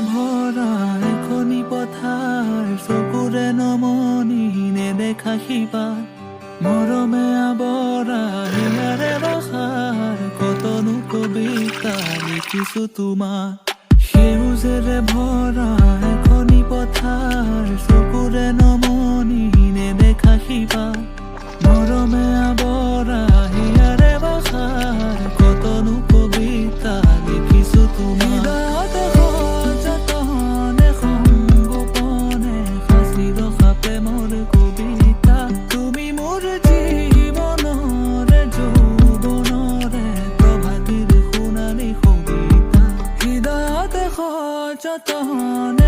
ভৰা এখনি পথাৰ চকুৰে নমনি নেদেখা শিপা মৰমে আৱৰা হিয়াৰে ৰসাৰ কতনো কবিতা লিখিছো তোমাৰ সেউজেৰে ভৰা এখনি পথাৰ চকুৰে নমনি নেদেখা শিপা মৰমে আৱৰা হিয়াৰে ৰসাৰ কতনো কবিতা লিখিছো তোমাৰ যতন